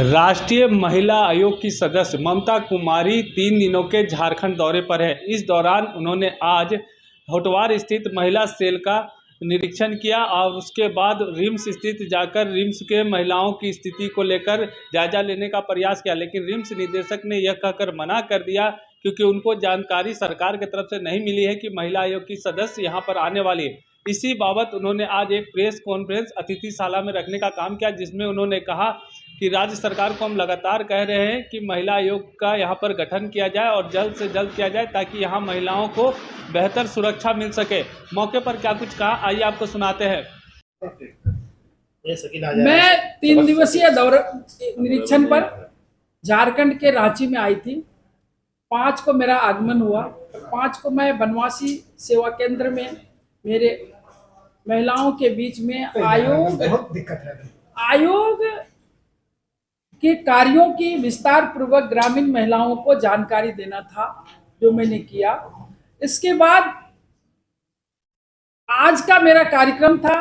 राष्ट्रीय महिला आयोग की सदस्य ममता कुमारी 3 दिनों के झारखंड दौरे पर है। इस दौरान उन्होंने आज होटवार स्थित महिला सेल का निरीक्षण किया और उसके बाद रिम्स स्थित जाकर रिम्स के महिलाओं की स्थिति को लेकर जायजा लेने का प्रयास किया, लेकिन रिम्स निदेशक ने यह कहकर मना कर दिया क्योंकि उनको जानकारी सरकार की तरफ से नहीं मिली है कि महिला आयोग की सदस्य यहां पर आने वाली है। इसी बाबत उन्होंने आज एक प्रेस कॉन्फ्रेंस अतिथिशाला में रखने का काम किया, जिसमें उन्होंने कहा कि राज्य सरकार को हम लगातार कह रहे हैं कि महिला आयोग का यहाँ पर गठन किया जाए और जल्द से जल्द किया जाए ताकि यहाँ महिलाओं को बेहतर सुरक्षा मिल सके। मौके पर क्या कुछ कहा, आइए आपको सुनाते हैं। मैं 3 दिवसीय दौरे निरीक्षण पर झारखंड के रांची में आई थी। 5 को मेरा आगमन हुआ। 5 को मैं बनवासी सेवा केंद्र में मेरे महिलाओं के बीच में आयोग के कार्यों की विस्तार पूर्वक ग्रामीण महिलाओं को जानकारी देना था, जो मैंने किया। इसके बाद आज का मेरा कार्यक्रम था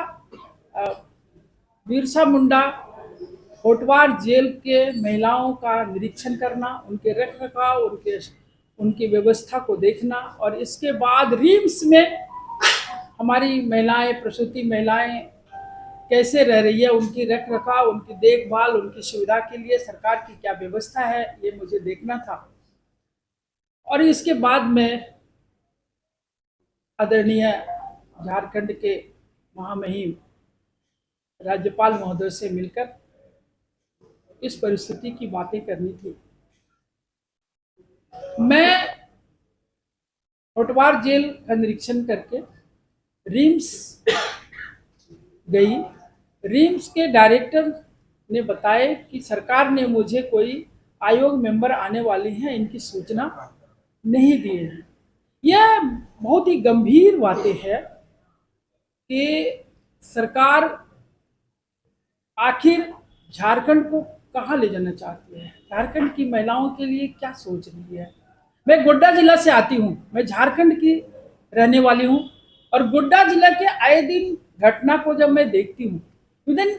बिरसा मुंडा होटवार जेल के महिलाओं का निरीक्षण करना, उनके रख रखाव, उनकी व्यवस्था को देखना और इसके बाद रिम्स में हमारी महिलाएं, प्रसूति महिलाएं कैसे रह रही है, उनकी रख रखाव, उनकी देखभाल, उनकी सुविधा के लिए सरकार की क्या व्यवस्था है, ये मुझे देखना था। और इसके बाद में आदरणीय झारखंड के महामहिम राज्यपाल महोदय से मिलकर इस परिस्थिति की बातें करनी थी। मैं होटवार जेल का निरीक्षण करके रिम्स गई। रिम्स के डायरेक्टर ने बताया कि सरकार ने मुझे कोई आयोग मेंबर आने वाली हैं, इनकी सूचना नहीं दी है। यह बहुत ही गंभीर बातें है कि सरकार आखिर झारखंड को कहाँ ले जाना चाहती है, झारखंड की महिलाओं के लिए क्या सोच रही है। मैं गोड्डा जिला से आती हूँ, मैं झारखंड की रहने वाली हूँ और गोड्डा जिला के आए दिन घटना को जब मैं देखती हूँ, विदिन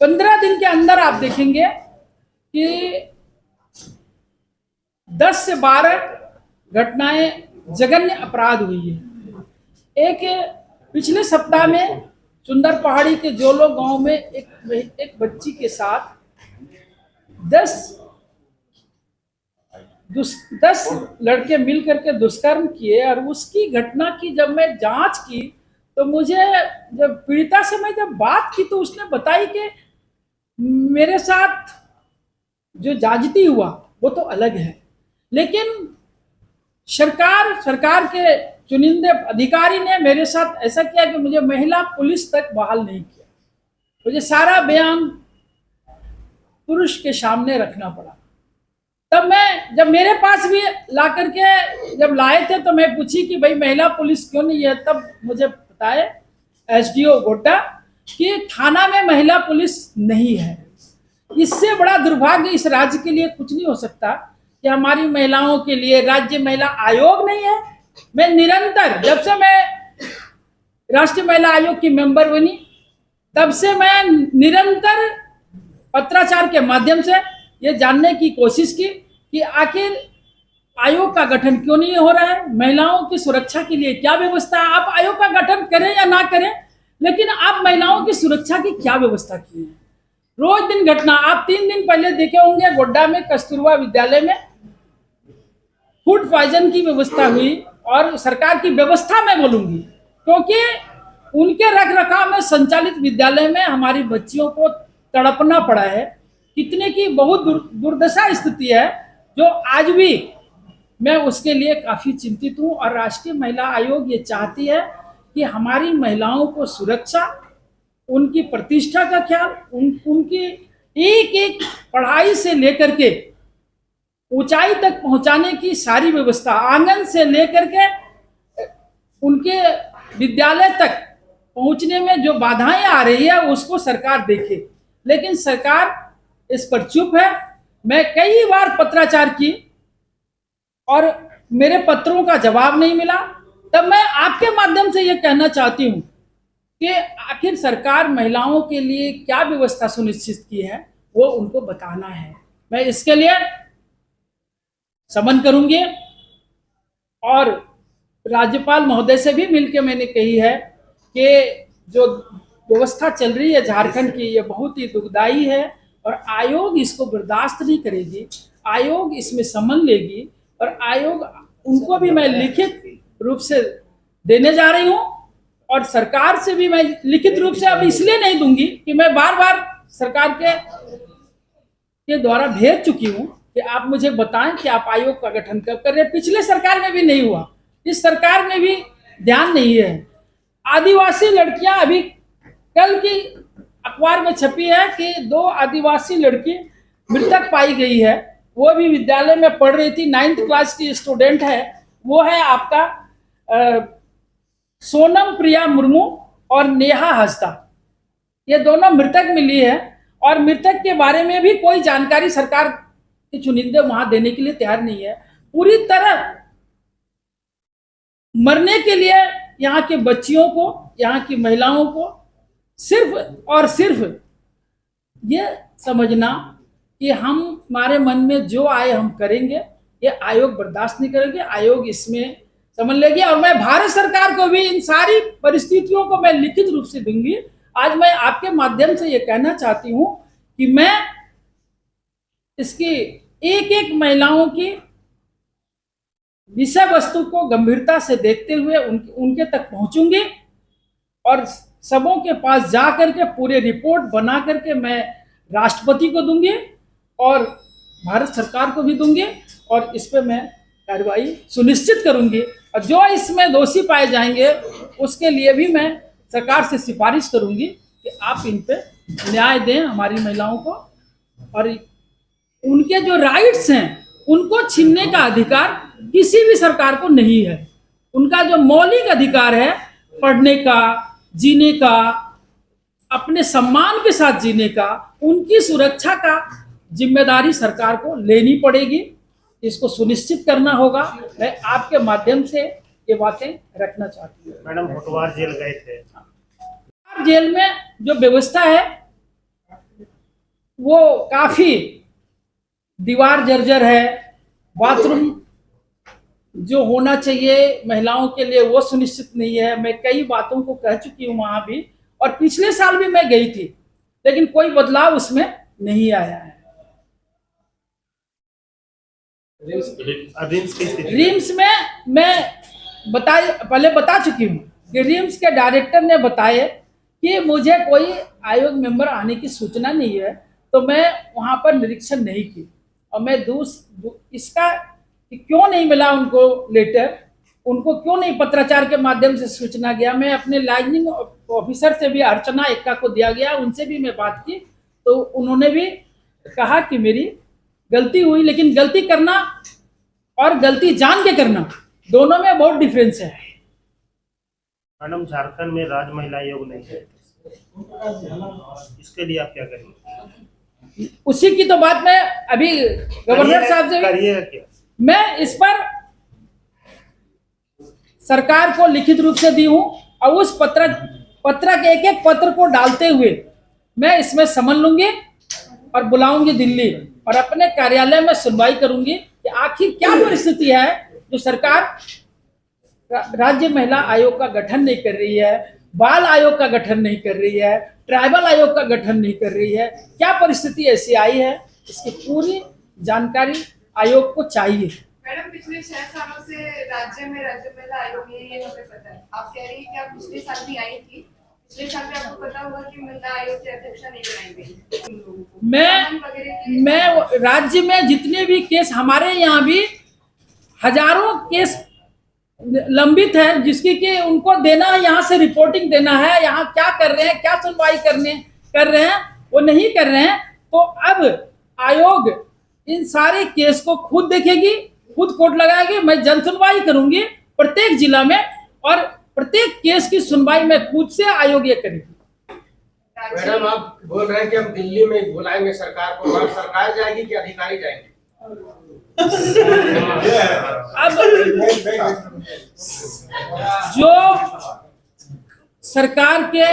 15 दिन के अंदर आप देखेंगे कि 10 से 12 घटनाएं जघन्य अपराध हुई है। एक पिछले सप्ताह में सुंदर पहाड़ी के जोलो गांव में एक बच्ची के साथ 10 लड़के मिल करके दुष्कर्म किए और उसकी घटना की जब मैं जांच की तो मुझे, जब पीड़िता से मैं जब बात की तो उसने बताई कि मेरे साथ जो जाजती हुआ वो तो अलग है, लेकिन सरकार के चुनिंदे अधिकारी ने मेरे साथ ऐसा किया कि मुझे महिला पुलिस तक बहाल नहीं किया। मुझे सारा बयान पुरुष के सामने रखना पड़ा। तब मैं, जब मेरे पास भी ला करके जब लाए थे तो मैं पूछी कि भाई महिला पुलिस क्यों नहीं है, तब मुझे बताए एसडीओ गोड्डा कि थाना में महिला पुलिस नहीं है। इससे बड़ा दुर्भाग्य इस राज्य के लिए कुछ नहीं हो सकता कि हमारी महिलाओं के लिए राज्य महिला आयोग नहीं है। मैं निरंतर, जब से मैं राष्ट्रीय महिला आयोग की मेंबर बनी तब से मैं निरंतर पत्राचार के माध्यम से ये जानने की कोशिश की कि आखिर आयोग का गठन क्यों नहीं हो रहा है, महिलाओं की सुरक्षा के लिए क्या व्यवस्था है। आप आयोग का गठन करें या ना करें, लेकिन आप महिलाओं की सुरक्षा की क्या व्यवस्था की है। रोज दिन घटना, आप 3 दिन पहले देखे होंगे गोड्डा में कस्तूरबा विद्यालय में फूड पॉइजन की व्यवस्था हुई। और सरकार की व्यवस्था मैं बोलूंगी क्योंकि उनके रख रखाव में संचालित विद्यालय में हमारी बच्चियों को तड़पना पड़ा है। कितने की बहुत दुर्दशा स्थिति है, जो आज भी मैं उसके लिए काफी चिंतित हूं। और राष्ट्रीय महिला आयोग ये चाहती है कि हमारी महिलाओं को सुरक्षा, उनकी प्रतिष्ठा का ख्याल, उनकी एक एक पढ़ाई से लेकर के ऊंचाई तक पहुंचाने की सारी व्यवस्था, आंगन से लेकर के उनके विद्यालय तक पहुंचने में जो बाधाएं आ रही है उसको सरकार देखे। लेकिन सरकार इस पर चुप है। मैं कई बार पत्राचार की और मेरे पत्रों का जवाब नहीं मिला। तब मैं आपके माध्यम से यह कहना चाहती हूं कि आखिर सरकार महिलाओं के लिए क्या व्यवस्था सुनिश्चित की है, वो उनको बताना है। मैं इसके लिए समन करूंगी और राज्यपाल महोदय से भी मिलकर मैंने कही है कि जो व्यवस्था चल रही है झारखंड की, ये बहुत ही दुखदाई है और आयोग इसको बर्दाश्त नहीं करेगी। आयोग इसमें समन लेगी और आयोग उनको भी मैं लिखित रूप से देने जा रही हूँ और सरकार से भी मैं लिखित रूप से अब इसलिए नहीं दूंगी कि मैं बार बार सरकार के द्वारा भेज चुकी हूँ कि आप मुझे बताएं कि आप आयोग का गठन कब कर रहे हैं। पिछले सरकार में भी नहीं हुआ, इस सरकार में भी ध्यान नहीं है। आदिवासी लड़कियां, अभी कल की अखबार में छपी है कि 2 आदिवासी लड़की मृतक पाई गई है। वो भी विद्यालय में पढ़ रही थी, 9th क्लास की स्टूडेंट है। वो है आपका सोनम प्रिया मुर्मू और नेहा हंसदा, ये दोनों मृतक मिली है और मृतक के बारे में भी कोई जानकारी सरकार के चुनिंदे वहां देने के लिए तैयार नहीं है। पूरी तरह मरने के लिए यहाँ के बच्चियों को, यहाँ की महिलाओं को सिर्फ और सिर्फ ये समझना कि हम हमारे मन में जो आए हम करेंगे, ये आयोग बर्दाश्त नहीं करेंगे। आयोग इसमें समझ लेगी और मैं भारत सरकार को भी इन सारी परिस्थितियों को मैं लिखित रूप से दूंगी। आज मैं आपके माध्यम से ये कहना चाहती हूँ कि मैं इसकी एक एक महिलाओं की विषय वस्तु को गंभीरता से देखते हुए उनके तक पहुंचूंगी और सबों के पास जा करके पूरे रिपोर्ट बना करके मैं राष्ट्रपति को दूंगी और भारत सरकार को भी दूंगी और इस पे मैं कार्रवाई सुनिश्चित करूंगी और जो इसमें दोषी पाए जाएंगे उसके लिए भी मैं सरकार से सिफारिश करूंगी कि आप इन पे न्याय दें हमारी महिलाओं को और उनके जो राइट्स हैं उनको छीनने का अधिकार किसी भी सरकार को नहीं है। उनका जो मौलिक अधिकार है पढ़ने का, जीने का, अपने सम्मान के साथ जीने का, उनकी सुरक्षा का जिम्मेदारी सरकार को लेनी पड़ेगी। इसको सुनिश्चित करना होगा। मैं आपके माध्यम से ये बातें रखना चाहती हूँ। मैडम होटवार जेल गए थे, जेल में जो व्यवस्था है वो काफी दीवार जर्जर है, बाथरूम जो होना चाहिए महिलाओं के लिए वो सुनिश्चित नहीं है। मैं कई बातों को कह चुकी हूँ वहां भी और पिछले साल भी मैं गई थी, लेकिन कोई बदलाव उसमें नहीं आया है। रिम्स में मैं पहले बता चुकी हूँ कि रिम्स के डायरेक्टर ने बताया कि मुझे कोई आयोग मेंबर आने की सूचना नहीं है, तो मैं वहां पर निरीक्षण नहीं की और मैं इसका कि क्यों नहीं मिला उनको लेटर, उनको क्यों नहीं पत्राचार के माध्यम से सूचना गया। मैं अपने लाइनिंग ऑफिसर से भी, अर्चना एक्का को दिया गया, उनसे भी मैं बात की तो उन्होंने भी कहा कि मेरी गलती हुई, लेकिन गलती करना और गलती जान के करना दोनों में बहुत डिफरेंस है। मैडम झारखंड में राज्य महिला आयोग नहीं है, इसके लिए आप क्या करेंगे? उसी की तो बात मैं अभी गवर्नर साहब से करिएगा क्या? मैं इस पर सरकार को लिखित रूप से दी हूं और उस पत्र के एक एक पत्र को डालते हुए मैं इसमें समझ लूंगी और बुलाऊंगी दिल्ली और अपने कार्यालय में सुनवाई करूंगी कि आखिर क्या परिस्थिति है जो सरकार राज्य महिला आयोग का गठन नहीं कर रही है, बाल आयोग का गठन नहीं कर रही है, ट्राइबल आयोग का गठन नहीं कर रही है। क्या परिस्थिति ऐसी आई है, इसकी पूरी जानकारी आयोग को चाहिए। मैडम पिछले 6 सालों से राज्य महिला आयोग नहीं है, ये हमें पता है। आप कह रही हैं कि आप पिछले साल भी आई थी, पिछले साल भी आपको पता होगा कि महिला आयोग की अध्यक्षा नहीं बनाई गई। मैं राज्य में जितने भी केस, हमारे यहाँ भी हजारों केस लंबित है जिसकी कि उनको देना है, यहाँ से रिपोर्टिंग देना है, यहाँ क्या कर रहे हैं, क्या सुनवाई कर रहे हैं, वो नहीं कर रहे हैं। तो अब आयोग इन सारे केस को खुद देखेगी, खुद कोर्ट लगाएगी। मैं जन सुनवाई करूंगी प्रत्येक जिला में और प्रत्येक केस की सुनवाई में खुद से आयोग ये करेगी। मैडम आप बोल रहे हैं कि हम दिल्ली में बुलाएंगे सरकार को, और सरकार जाएगी कि अधिकारी जाएंगे? अब जो सरकार के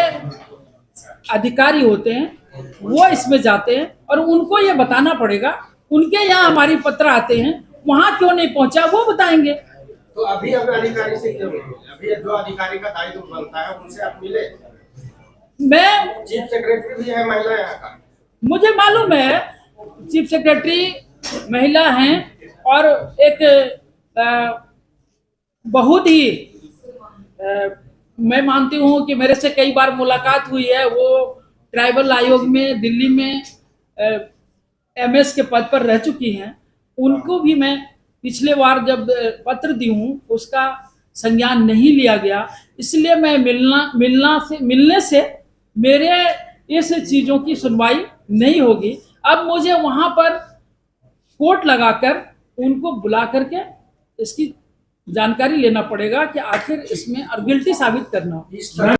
अधिकारी होते हैं वो इसमें जाते हैं और उनको ये बताना पड़ेगा। उनके यहाँ हमारी पत्र आते हैं, वहां क्यों नहीं पहुंचा वो बताएंगे। तो अभी अब अधिकारी से क्यों नहीं मिले? अभी जो अधिकारी का दायित्व बनता है उनसे आप मिले? मैं चीफ सेक्रेटरी भी है महिला यहाँ का। मुझे मालूम है चीफ सेक्रेटरी महिला हैं और एक बहुत ही मैं मानती हूँ कि मेरे से कई बार मुलाकात हुई है। वो ट्राइबल आयोग में दिल्ली में एमएस के पद पर रह चुकी हैं। उनको भी मैं पिछले बार जब पत्र दी हूँ उसका संज्ञान नहीं लिया गया, इसलिए मैं मिलने से मेरे इस चीज़ों की सुनवाई नहीं होगी। अब मुझे वहाँ पर कोर्ट लगाकर उनको बुला करके इसकी जानकारी लेना पड़ेगा कि आखिर इसमें गिल्टी साबित करना।